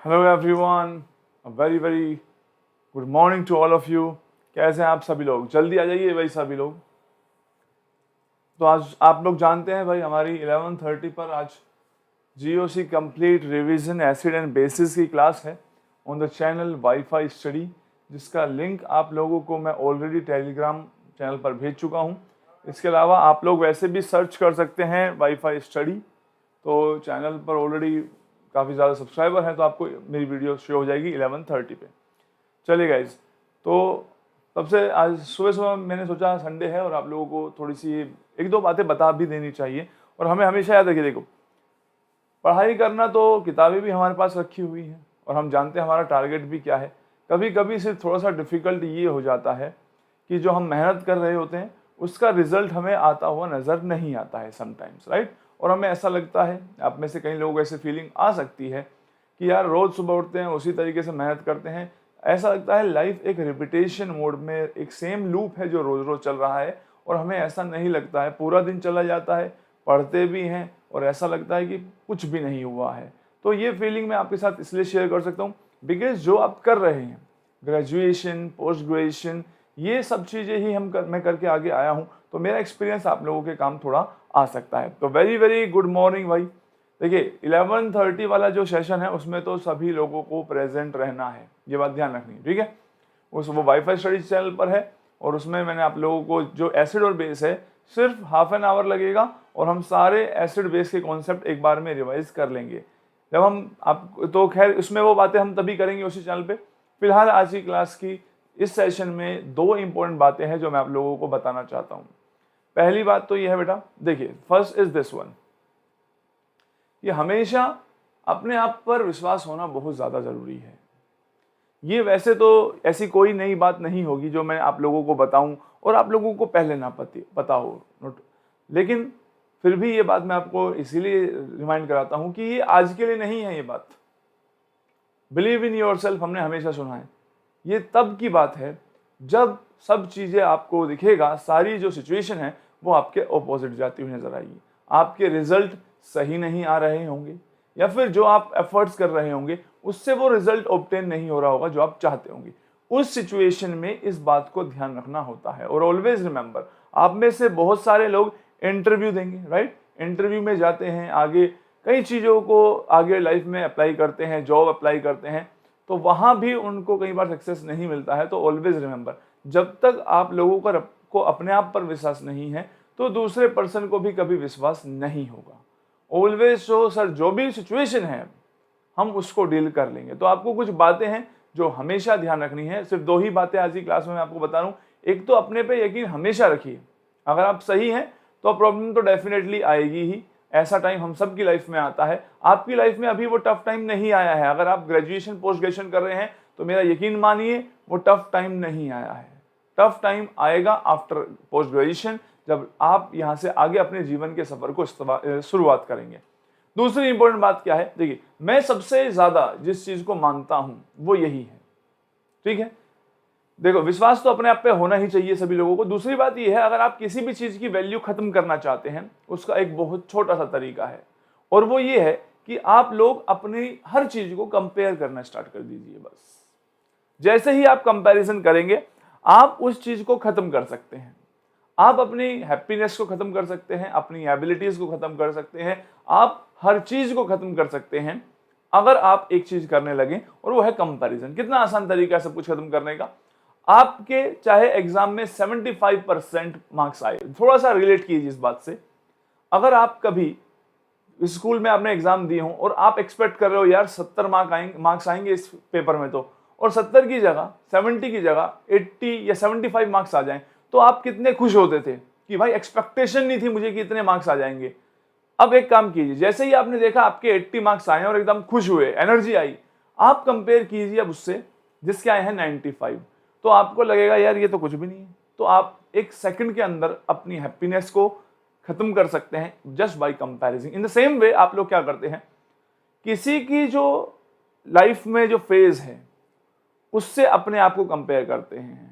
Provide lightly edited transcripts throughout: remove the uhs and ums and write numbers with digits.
Hello everyone, very very good morning to all of you. कैसे हैं आप सभी लोग? जल्दी आ जाइए भाई सभी लोग। तो आज आप लोग जानते हैं भाई हमारी 11:30 पर आज GOC complete revision acid and bases की क्लास है on the channel wifi study, जिसका लिंक आप लोगों को मैं ऑलरेडी टेलीग्राम चैनल पर भेज चुका हूं। इसके अलावा आप लोग वैसे भी सर्च कर सकते हैं वाईफाई स्टडी, तो चैनल पर ऑलरेडी काफ़ी ज़्यादा सब्सक्राइबर हैं, तो आपको मेरी वीडियो शो हो जाएगी 11:30 पे। चलिए गाइज, तो सबसे आज सुबह सुबह मैंने सोचा संडे है और आप लोगों को थोड़ी सी एक दो बातें बता भी देनी चाहिए। और हमें हमेशा याद रखिए, देखो पढ़ाई करना तो किताबें भी हमारे पास रखी हुई हैं और हम जानते हैं हमारा टारगेट भी क्या है। कभी कभी सिर्फ थोड़ा सा डिफ़िकल्ट ये हो जाता है कि जो हम मेहनत कर रहे होते हैं उसका रिजल्ट हमें आता हुआ नज़र नहीं आता है समटाइम्स, राइट। और हमें ऐसा लगता है, आप में से कई लोग ऐसे फीलिंग आ सकती है कि यार रोज़ सुबह उठते हैं उसी तरीके से मेहनत करते हैं, ऐसा लगता है लाइफ एक रिपीटेशन मोड में एक सेम लूप है जो रोज़ रोज़ चल रहा है। और हमें ऐसा नहीं लगता है, पूरा दिन चला जाता है, पढ़ते भी हैं और ऐसा लगता है कि कुछ भी नहीं हुआ है। तो ये फीलिंग मैं आपके साथ इसलिए शेयर कर सकता हूँ बिकॉज जो आप कर रहे हैं, ग्रेजुएशन, पोस्ट ग्रेजुएशन, ये सब चीज़ें ही मैं करके आगे आया हूँ, तो मेरा एक्सपीरियंस आप लोगों के काम थोड़ा आ सकता है। तो वेरी वेरी गुड मॉर्निंग भाई। देखिए 11:30 वाला जो सेशन है उसमें तो सभी लोगों को प्रेजेंट रहना है, ये बात ध्यान रखनी है, ठीक है। वो वाईफाई स्टडी चैनल पर है और उसमें मैंने आप लोगों को जो एसिड और बेस है सिर्फ हाफ एन आवर लगेगा और हम सारे एसिड बेस के कॉन्सेप्ट एक बार में रिवाइज कर लेंगे। जब हम आप तो खैर उसमें वो बातें हम तभी करेंगे उसी चैनल पे। फिलहाल आज की क्लास की इस सेशन में दो इंपॉर्टेंट बातें हैं जो मैं आप लोगों को बताना चाहता हूँ। पहली बात तो यह है बेटा, देखिए फर्स्ट इज दिस वन, ये हमेशा अपने आप पर विश्वास होना बहुत ज़्यादा ज़रूरी है। ये वैसे तो ऐसी कोई नई बात नहीं होगी जो मैं आप लोगों को बताऊं और आप लोगों को पहले ना पता हो, लेकिन फिर भी ये बात मैं आपको इसीलिए रिमाइंड कराता हूं कि ये आज के लिए नहीं है। ये बात बिलीव इन योरसेल्फ हमने हमेशा सुना है, ये तब की बात है जब सब चीज़ें आपको दिखेगा, सारी जो सिचुएशन है वो आपके ऑपोजिट जाती हुई नजर आएगी, आपके रिजल्ट सही नहीं आ रहे होंगे या फिर जो आप एफर्ट्स कर रहे होंगे उससे वो रिजल्ट ऑब्टेन नहीं हो रहा होगा जो आप चाहते होंगे। उस सिचुएशन में इस बात को ध्यान रखना होता है। और ऑलवेज रिमेंबर, आप में से बहुत सारे लोग इंटरव्यू देंगे, राइट। इंटरव्यू में जाते हैं, आगे कई चीज़ों को आगे लाइफ में अप्लाई करते हैं, जॉब अप्लाई करते हैं, तो वहाँ भी उनको कई बार सक्सेस नहीं मिलता है। तो ऑलवेज रिमेंबर, जब तक आप लोगों को अपने आप पर विश्वास नहीं है तो दूसरे पर्सन को भी कभी विश्वास नहीं होगा। ऑलवेज सो सर, जो भी सिचुएशन है हम उसको डील कर लेंगे। तो आपको कुछ बातें हैं जो हमेशा ध्यान रखनी है। सिर्फ दो ही बातें आज की क्लास में मैं आपको बता रहा हूँ। एक तो अपने पे यकीन हमेशा रखिए, अगर आप सही हैं तो प्रॉब्लम तो डेफिनेटली आएगी ही, ऐसा टाइम हम सब की लाइफ में आता है। आपकी लाइफ में अभी वो टफ टाइम नहीं आया है, अगर आप ग्रेजुएशन पोस्ट ग्रेजुएशन कर रहे हैं तो मेरा यकीन मानिए वो टफ टाइम नहीं आया है। टफ टाइम आएगा आफ्टर पोस्ट ग्रेजुएशन, जब आप यहाँ से आगे अपने जीवन के सफर को शुरुआत करेंगे। दूसरी इंपॉर्टेंट बात क्या है, देखिए मैं सबसे ज्यादा जिस चीज को मानता हूं वो यही है, ठीक है। देखो विश्वास तो अपने आप पे होना ही चाहिए सभी लोगों को। दूसरी बात यह है, अगर आप किसी भी चीज की वैल्यू खत्म करना चाहते हैं उसका एक बहुत छोटा सा तरीका है और वो ये है कि आप लोग अपनी हर चीज को कंपेयर करना स्टार्ट कर दीजिए। बस जैसे ही आप कंपैरिजन करेंगे आप उस चीज को खत्म कर सकते हैं। आप अपनी हैप्पीनेस को खत्म कर सकते हैं, अपनी एबिलिटीज को खत्म कर सकते हैं, आप हर चीज को खत्म कर सकते हैं अगर आप एक चीज करने लगे और वो है कंपैरिजन। कितना आसान तरीका है सब कुछ खत्म करने का। आपके चाहे एग्जाम में 75% मार्क्स आए, थोड़ा सा रिलेट कीजिए इस बात से। अगर आप कभी स्कूल में आपने एग्जाम दिए हो और आप एक्सपेक्ट कर रहे हो यार 70 मार्क्स आएंगे इस पेपर में, तो और 70 की जगह 70 की जगह 80 या 75 मार्क्स आ जाएं, तो आप कितने खुश होते थे कि भाई एक्सपेक्टेशन नहीं थी मुझे कि इतने मार्क्स आ जाएंगे। अब एक काम कीजिए, जैसे ही आपने देखा आपके 80 मार्क्स आए और एकदम खुश हुए, एनर्जी आई, आप कंपेयर कीजिए अब उससे जिसके आए हैं 95, तो आपको लगेगा यार ये तो कुछ भी नहीं है। तो आप एक सेकंड के अंदर अपनी हैप्पीनेस को खत्म कर सकते हैं just by comparison. In the same way आप लोग क्या करते हैं, किसी की जो लाइफ में जो फेज है उससे अपने आप को कंपेयर करते हैं।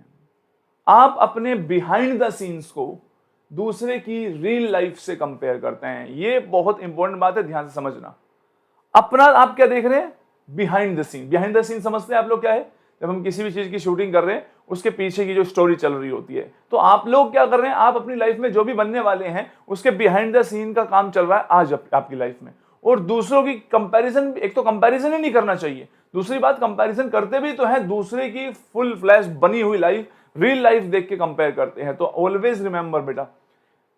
आप अपने बिहाइंड द सीन्स को दूसरे की रियल लाइफ से कंपेयर करते हैं। ये बहुत इंपॉर्टेंट बात है, ध्यान से समझना। अपना आप क्या देख रहे हैं, बिहाइंड द सीन समझते हैं आप लोग क्या है? जब हम किसी भी चीज की शूटिंग कर रहे हैं उसके पीछे की जो स्टोरी चल रही होती है, तो आप लोग क्या कर रहे हैं, आप अपनी लाइफ में जो भी बनने वाले हैं उसके बिहाइंड द सीन का काम चल रहा है आज आपकी लाइफ में। और दूसरों की कंपैरिजन, एक तो कंपैरिजन ही नहीं करना चाहिए, दूसरी बात कंपैरिजन करते भी तो है दूसरे की फुल फ्लैश बनी हुई लाइफ, रियल लाइफ देख के कंपेयर करते हैं। तो ऑलवेज रिमेंबर बेटा,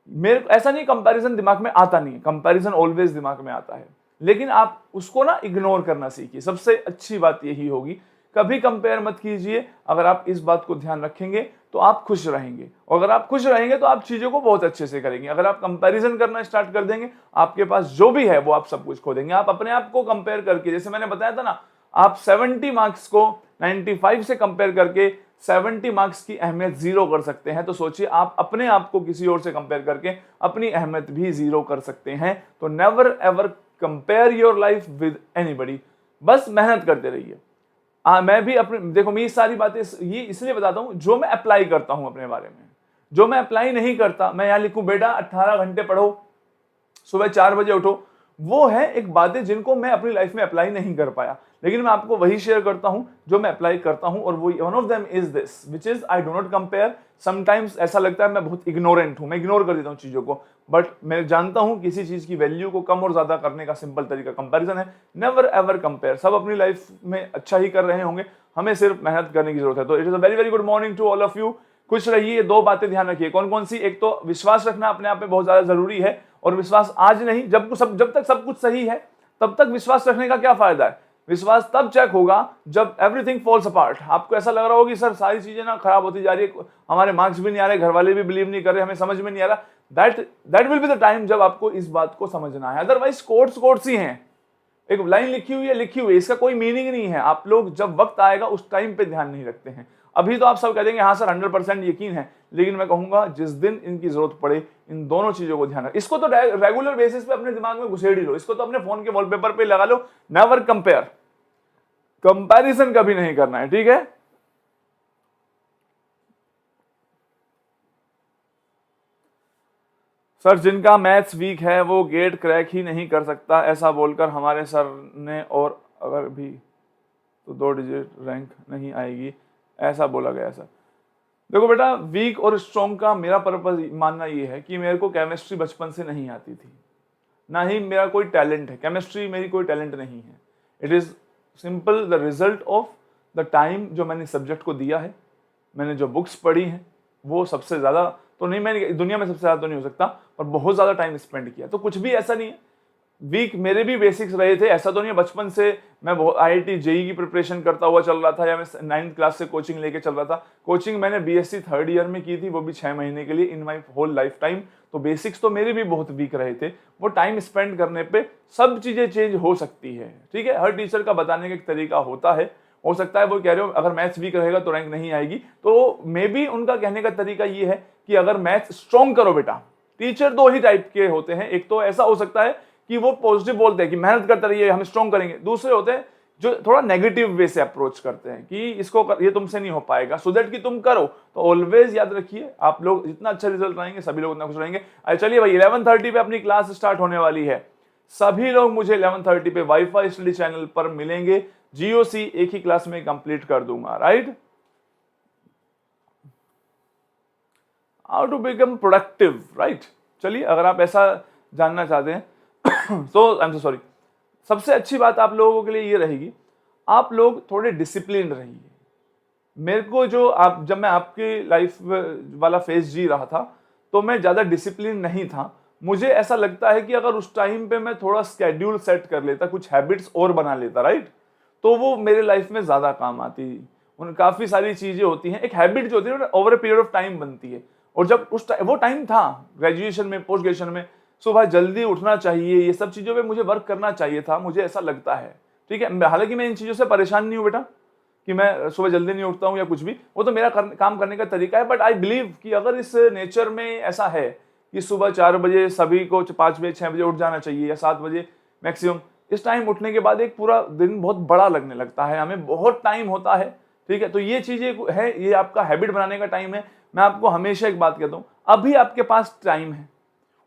मेरे ऐसा नहीं कंपैरिजन दिमाग में आता नहीं है, कंपैरिजन ऑलवेज दिमाग में आता है, लेकिन आप उसको ना इग्नोर करना सीखिए। सबसे अच्छी बात यही होगी, कभी कंपेयर मत कीजिए। अगर आप इस बात को ध्यान रखेंगे तो आप खुश रहेंगे, और अगर आप खुश रहेंगे तो आप चीजों को बहुत अच्छे से करेंगे। अगर आप कंपैरिजन करना स्टार्ट कर देंगे, आपके पास जो भी है वो आप सब कुछ खो देंगे। आप अपने आप को कंपेयर करके, जैसे मैंने बताया था ना, आप 70 मार्क्स को 95 से कंपेयर करके 70 मार्क्स की अहमियत जीरो कर सकते हैं। तो सोचिए आप अपने आप को किसी और से कंपेयर करके अपनी अहमियत भी जीरो कर सकते हैं। तो never ever compare your life with anybody, बस मेहनत करते रहिए। मैं भी अपने, देखो मैं ये सारी बातें ये इसलिए बताता हूं जो मैं अप्लाई करता हूं अपने बारे में। जो मैं अप्लाई नहीं करता, मैं यहां लिखूं बेटा 18 घंटे पढ़ो, सुबह 4 बजे उठो, वो है एक बातें जिनको मैं अपनी लाइफ में अप्लाई नहीं कर पाया। लेकिन मैं आपको वही शेयर करता हूं जो मैं अप्लाई करता हूं, और वो one of them is this which is I do not compare. Sometimes ऐसा लगता है मैं बहुत इग्नोरेंट हूं, मैं इग्नोर कर देता हूं चीजों को, बट मैं जानता हूं किसी चीज की वैल्यू को कम और ज्यादा करने का सिंपल तरीका कंपैरिजन है। Never ever compare. सब अपनी लाइफ में अच्छा ही कर रहे होंगे, हमें सिर्फ मेहनत करने की जरूरत है। तो it is a very very good morning to all of you. खुश रहिए। दो बातें ध्यान रखिए। कौन कौन सी? एक तो विश्वास रखना अपने आप में बहुत ज्यादा जरूरी है, और विश्वास आज नहीं, जब तक सब कुछ सही है तब तक विश्वास रखने का क्या फायदा है? विश्वास तब चेक होगा जब एवरीथिंग फॉल्स अपार्ट। आपको ऐसा लग रहा होगा कि सर सारी चीजें ना खराब होती जा रही है, हमारे मार्क्स भी नहीं आ रहे, घर वाले भी बिलीव नहीं कर रहे, हमें समझ में नहीं आ रहा, that will be the time जब आपको इस बात को समझना है। अदरवाइज कोट्स ही हैं, एक लाइन लिखी हुई है, इसका कोई मीनिंग नहीं है। आप लोग जब वक्त आएगा उस टाइम पे ध्यान नहीं रखते हैं। अभी तो आप सब कह देंगे हाँ सर 100% यकीन है, लेकिन मैं कहूंगा जिस दिन इनकी जरूरत पड़े इन दोनों चीजों को ध्यान रख। इसको तो रेगुलर बेसिस पे अपने दिमाग में घुसेड़ ही लो, इसको तो अपने फोन के वॉलपेपर पे लगा लो। नेवर कंपेयर, कंपैरिजन कभी नहीं करना है, ठीक है? सर जिनका मैथ्स वीक है वो गेट क्रैक ही नहीं कर सकता, ऐसा बोलकर हमारे सर ने, और अगर भी तो 2 डिजिट रैंक नहीं आएगी, ऐसा बोला गया सर। देखो बेटा, वीक और स्ट्रॉन्ग का मेरा पर्पस मानना ये है कि मेरे को केमिस्ट्री बचपन से नहीं आती थी, ना ही मेरा कोई टैलेंट है, केमिस्ट्री मेरी कोई टैलेंट नहीं है। It is simple the result of the time जो मैंने सब्जेक्ट को दिया है, मैंने जो बुक्स पढ़ी हैं वो सबसे ज़्यादा तो नहीं, मैंने दुनिया में सबसे ज़्यादा तो नहीं हो सकता, पर बहुत ज़्यादा टाइम स्पेंड किया। तो कुछ भी ऐसा नहीं है, वीक मेरे भी बेसिक्स रहे थे, ऐसा तो नहीं है बचपन से मैं बहुत IIT JEE की प्रिपरेशन करता हुआ चल रहा था, या मैं 9th क्लास से कोचिंग लेके चल रहा था। कोचिंग मैंने BSc 3rd ईयर में की थी, वो भी 6 महीने के लिए इन माई होल लाइफ टाइम। तो बेसिक्स तो मेरे भी बहुत वीक रहे थे। वो टाइम स्पेंड करने पे सब चीज़ें चेंज हो सकती है, ठीक है? हर टीचर का बताने का एक तरीका होता है। हो सकता है वो कह रहे हो अगर मैथ्स वीक रहेगा तो रैंक नहीं आएगी, तो मे बी उनका कहने का तरीका ये है कि अगर मैथ्स स्ट्रॉन्ग करो बेटा। टीचर 2 ही टाइप के होते हैं, एक तो ऐसा हो सकता है कि वो पॉजिटिव बोलते हैं कि मेहनत करते रहिए हम स्ट्रॉन्ग करेंगे, दूसरे होते हैं जो थोड़ा नेगेटिव वे से अप्रोच करते हैं कि इसको ये तुमसे नहीं हो पाएगा, सो दैट कि तुम करो। तो ऑलवेज याद रखिए, आप लोग जितना अच्छा रिजल्ट लाएंगे सभी लोग उतना खुश रहेंगे। अरे चलिए भाई, 11:30 पे अपनी क्लास स्टार्ट होने वाली है। सभी लोग मुझे 11:30 पे वाईफाई स्टडी चैनल पर मिलेंगे। GOC एक ही क्लास में कंप्लीट कर दूंगा, right? How to become productive, right? चलिए, अगर आप ऐसा जानना चाहते हैं तो आई एम सो सॉरी। सबसे अच्छी बात आप लोगों के लिए ये रहेगी, आप लोग थोड़े डिसिप्लिन रहिए। मेरे को जब मैं आपकी लाइफ वाला फेज जी रहा था तो मैं ज़्यादा डिसिप्लिन नहीं था। मुझे ऐसा लगता है कि अगर उस टाइम पे मैं थोड़ा स्केड्यूल सेट कर लेता, कुछ हैबिट्स और बना लेता, राइट, तो वो मेरे लाइफ में ज़्यादा काम आती। उन काफ़ी सारी चीज़ें होती हैं, एक हैबिट जो होती है over a period of time बनती है। और जब वो टाइम था ग्रेजुएशन में, पोस्ट ग्रेजुएशन में, सुबह जल्दी उठना चाहिए, ये सब चीज़ों पे मुझे वर्क करना चाहिए था, मुझे ऐसा लगता है, ठीक है? हालांकि मैं इन चीज़ों से परेशान नहीं हूँ बेटा कि मैं सुबह जल्दी नहीं उठता हूँ या कुछ भी, वो तो मेरा काम करने का तरीका है। बट आई बिलीव कि अगर इस नेचर में ऐसा है कि सुबह 4 बजे सभी को 5 बजे 6 बजे उठ जाना चाहिए या 7 बजे मैक्सिमम, इस टाइम उठने के बाद एक पूरा दिन बहुत बड़ा लगने लगता है, हमें बहुत टाइम होता है, ठीक है? तो ये चीज़ें है, ये आपका हैबिट बनाने का टाइम है। मैं आपको हमेशा एक बात कहता हूँ, अभी आपके पास टाइम है,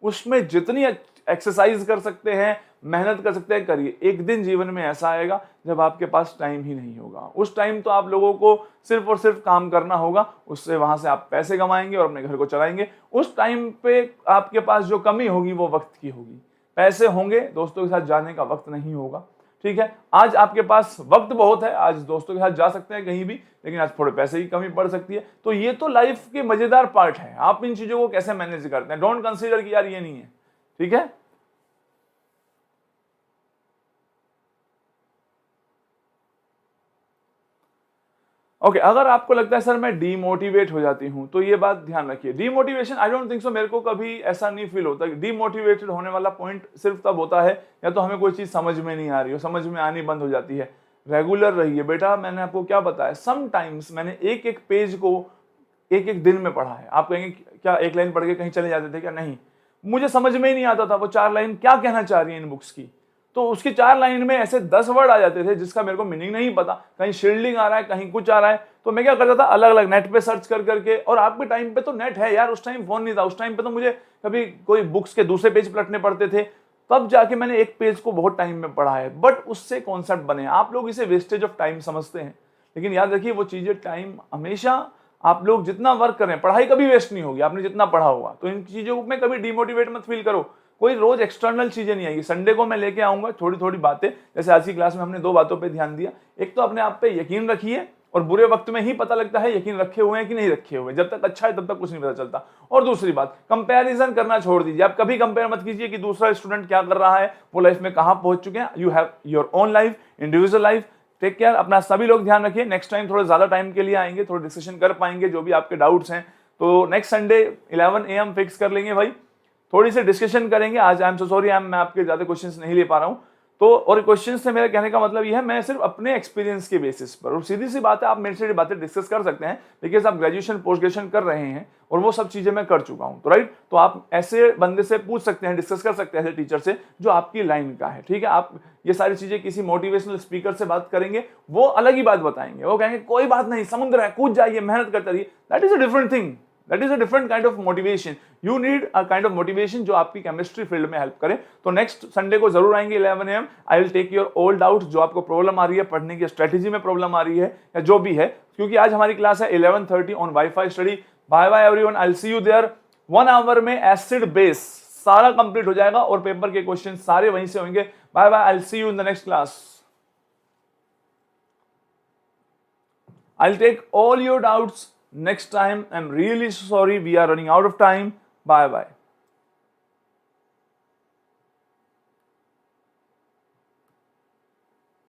उसमें जितनी एक्सरसाइज कर सकते हैं, मेहनत कर सकते हैं, करिए। एक दिन जीवन में ऐसा आएगा जब आपके पास टाइम ही नहीं होगा। उस टाइम तो आप लोगों को सिर्फ और सिर्फ काम करना होगा, उससे वहां से आप पैसे कमाएंगे और अपने घर को चलाएंगे। उस टाइम पे आपके पास जो कमी होगी वो वक्त की होगी। पैसे होंगे, दोस्तों के साथ जाने का वक्त नहीं होगा। ठीक है, आज आपके पास वक्त बहुत है, आज दोस्तों के साथ जा सकते हैं कहीं भी, लेकिन आज थोड़े पैसे की कमी पड़ सकती है। तो ये तो लाइफ के मजेदार पार्ट है। आप इन चीजों को कैसे मैनेज करते हैं, डोंट कंसीडर कि यार ये नहीं है। ठीक है, ओके अगर आपको लगता है सर मैं डीमोटिवेट हो जाती हूं, तो ये बात ध्यान रखिए। Demotivation I don't think so, मेरे को कभी ऐसा नहीं फील होता। डीमोटिवेटेड होने वाला पॉइंट सिर्फ तब होता है या तो हमें कोई चीज समझ में नहीं आ रही हो, समझ में आनी बंद हो जाती है। रेगुलर रहिए बेटा, मैंने आपको क्या बताया, समटाइम्स मैंने एक एक पेज को एक एक दिन में पढ़ा है। आप कहेंगे क्या एक लाइन पढ़ के कहीं चले जाते थे क्या? नहीं, मुझे समझ में ही नहीं आता था वो 4 लाइन क्या कहना चाह रही है इन बुक्स की। तो उसकी 4 लाइन में ऐसे 10 वर्ड आ जाते थे जिसका मेरे को मीनिंग नहीं पता, कहीं शील्डिंग आ रहा है, कहीं कुछ आ रहा है। तो मैं क्या करता था, अलग अलग नेट पे सर्च कर करके। और आपके टाइम पे तो नेट है यार, उस टाइम फोन नहीं था। उस टाइम पे तो मुझे कभी कोई बुक्स के दूसरे पेज पलटने पड़ते थे, तब जाके मैंने एक पेज को बहुत टाइम में पढ़ा है। बट उससे कॉन्सेप्ट बने। आप लोग इसे वेस्टेज ऑफ टाइम समझते हैं, लेकिन याद रखिए वो चीजें टाइम हमेशा, आप लोग जितना वर्क करें, पढ़ाई कभी वेस्ट नहीं होगी, आपने जितना पढ़ा होगा। तो इन चीजों में कभी डिमोटिवेट मत फील करो। कोई रोज एक्सटर्नल चीजें नहीं आएगी। संडे को मैं लेके आऊंगा थोड़ी थोड़ी बातें, जैसे आज की क्लास में हमने 2 बातों पे ध्यान दिया। एक तो अपने आप पे यकीन रखिए, और बुरे वक्त में ही पता लगता है यकीन रखे हुए हैं कि नहीं रखे हुए। जब तक अच्छा है तब तक कुछ नहीं पता चलता। और दूसरी बात, कंपैरिजन करना छोड़ दीजिए। आप कभी कंपेयर मत कीजिए कि दूसरा स्टूडेंट क्या कर रहा है, वो लाइफ में कहां पहुंच चुके हैं। You have your own life, individual life. Take care, अपना सभी लोग ध्यान रखिए। नेक्स्ट टाइम थोड़ा ज्यादा टाइम के लिए आएंगे, थोड़ा डिस्कशन कर पाएंगे जो भी आपके डाउट्स हैं। तो नेक्स्ट संडे 11 AM फिक्स कर लेंगे भाई, थोड़ी सी डिस्कशन करेंगे। आज आई एम सो सॉरी, मैं आपके ज्यादा क्वेश्चंस नहीं ले पा रहा हूं। तो और क्वेश्चन से मेरे कहने का मतलब यह है, मैं सिर्फ अपने एक्सपीरियंस के बेसिस पर, और सीधी सी बात है आप मेरे से ये बातें डिस्कस कर सकते हैं बिकॉज आप ग्रेजुएशन पोस्ट ग्रेजुएशन कर रहे हैं और वो सब चीजें मैं कर चुका हूं। तो राइट, तो आप ऐसे बंदे से पूछ सकते हैं, डिस्कस कर सकते हैं ऐसे टीचर से जो आपकी लाइन का है। ठीक है, आप ये सारी चीजें किसी मोटिवेशनल स्पीकर से बात करेंगे, वो अलग ही बात बताएंगे। वो कहेंगे कोई बात नहीं, समुद्र है, कूद जाइए, मेहनत करते रहिए। That is a different thing, that is a different kind of motivation. You need a kind of motivation जो आपकी केमिस्ट्री फील्ड में हेल्प करे। तो नेक्स्ट संडे को जरूर आएंगे 11 AM। I will take your all doubt, जो आपको प्रॉब्लम आ रही है, पढ़ने की स्ट्रेटेजी में प्रॉब्लम आ रही है या जो भी है, क्योंकि आज हमारी क्लास है 11:30 on WiFi study. Bye bye everyone, I will see you there. 1 hour में एसिड बेस सारा कंप्लीट हो जाएगा और पेपर के क्वेश्चन सारे वहीं से होंगे। Bye bye, I will see you in the next class. I'll take all your doubts next time. I'm really sorry, we are running out of time. Bye bye.